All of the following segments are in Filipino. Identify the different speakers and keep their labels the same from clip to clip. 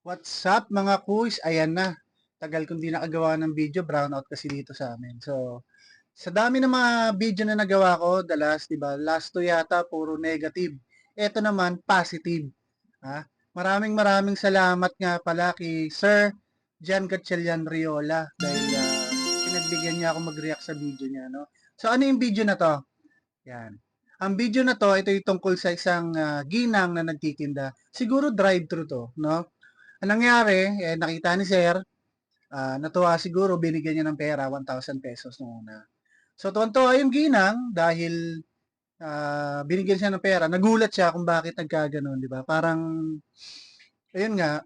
Speaker 1: What's up mga kuys? Ayan na. Tagal kong di nakagawa ng video, brownout kasi dito sa amin. So, sa dami ng mga video na nagawa ko, the last, di ba? Last two yata, puro negative. Ito naman, positive. Ha? Maraming salamat nga pala kay Sir Jan Gatchalian Riola dahil pinagbigyan niya ako mag-react sa video niya. No? So, ano yung video na to? Yan. Ang video na to, ito yung tungkol sa isang ginang na nagtitinda. Siguro drive-thru to, no? Anong nangyari, nakita ni Sir, natuwa siguro, binigyan niya ng pera, 1,000 pesos nung una. So, tuwan-tuwa yung ginang dahil binigyan siya ng pera. Nagulat siya kung bakit nagkaganon, di ba? Parang, ayun nga,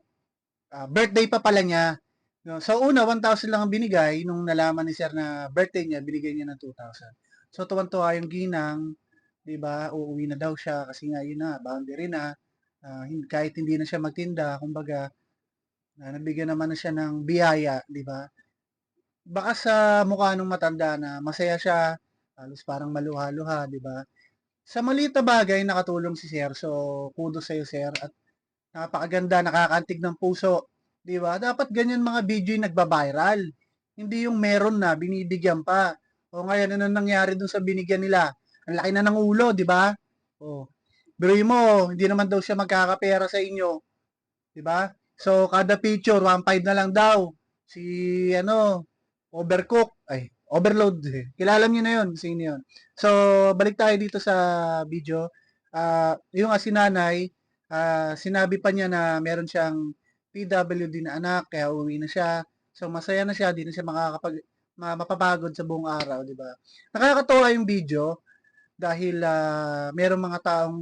Speaker 1: birthday pa pala niya. No? So, una, 1,000 lang ang binigay. Nung nalaman ni Sir na birthday niya, binigyan niya ng 2,000. So, tuwan-tuwa yung ginang, di ba? Uuwi na daw siya kasi nga yun na, boundary na. Kahit hindi na siya magtinda, kumbaga, nabigyan naman na siya ng biyaya, di ba? Baka sa mukha ng matanda na masaya siya, halos parang maluha-luha, di ba? Sa maliit na bagay, nakatulong si Sir. So, kudos sa'yo, Sir. At napakaganda, nakakantig ng puso. Di ba? Dapat ganyan mga video yung nagba-viral. Hindi yung meron na, binibigyan pa. O ngayon, ano nangyari dun sa binigyan nila? Ang laki na ng ulo, di ba? O, biruin mo, hindi naman daw siya magkakapera sa inyo. Di ba? So, kada picture, 1.5 na lang daw. Si, overcook, overload. Kilala niyo na yun, sino yun. So, balik tayo dito sa video. Yung si nanay, sinabi pa niya na meron siyang PWD na anak, kaya uwi na siya. So, masaya na siya, di na siya mapapagod sa buong araw, di ba? Nakakatuwa yung video dahil merong mga taong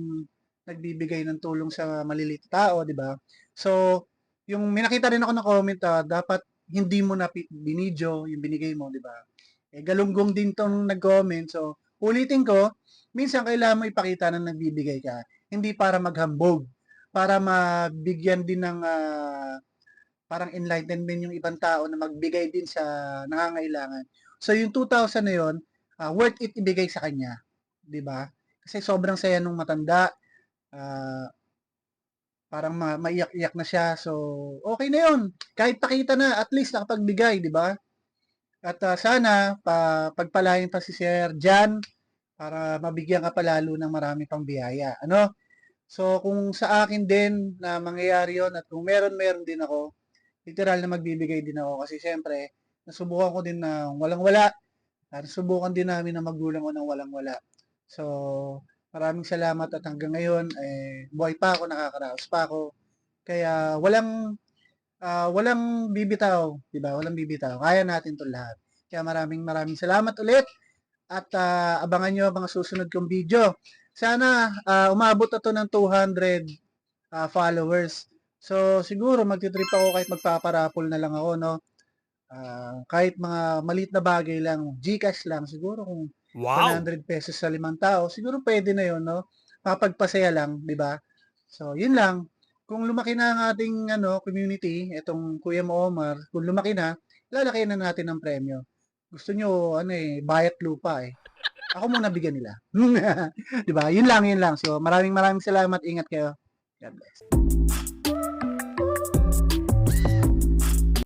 Speaker 1: nagbibigay ng tulong sa maliliit na tao, di ba? So, yung may nakita rin ako na comment, dapat hindi mo na binidyo yung binigay mo, di ba? Galunggong din tong nag-comment. So, ulitin ko, minsan kailangan mo ipakita na nagbibigay ka. Hindi para maghambog, para mabigyan din ng parang enlightenment yung ibang tao na magbigay din sa nangangailangan. So, yung 2,000 na yun, worth it ibigay sa kanya. 'Di ba? Kasi sobrang saya nung matanda. Uh, Parang maiyak-iyak na siya. So, okay na 'yon. Kahit pakita na, at least nakapagbigay, 'di ba? At sana pagpalain pa si Sir Jan para mabigyan ka pa lalo ng marami pang biyaya. Ano? So, kung sa akin din na mangyayari 'yon at kung meron din ako, literal na magbibigay din ako kasi siyempre, nasubukan ko din na walang-wala. Nasubukan din namin na magulang ko ng walang-wala. So, maraming salamat at hanggang ngayon, buhay pa ako, nakakaraos pa ako. Kaya walang bibitaw, di ba? Walang bibitaw. Kaya natin 'to lahat. Kaya maraming salamat ulit at abangan nyo ang mga susunod kong video. Sana umabot na to ng 200 followers. So, siguro magti-trip ako kahit magpaparapol na lang ako, no? Kahit mga maliit na bagay lang, GCash lang, siguro kung
Speaker 2: Wow!
Speaker 1: 100 pesos sa 5 tao, siguro pwede na yun, no? Mapagpasaya lang, di ba? So, yun lang. Kung lumaki na ang ating community, itong Kuya Mo Omar, kung lumaki na, lalaki na natin ng premyo. Gusto nyo, bayat lupa eh. Ako muna bigyan nila. Di ba? Yun lang. So, maraming salamat. Ingat kayo. God bless.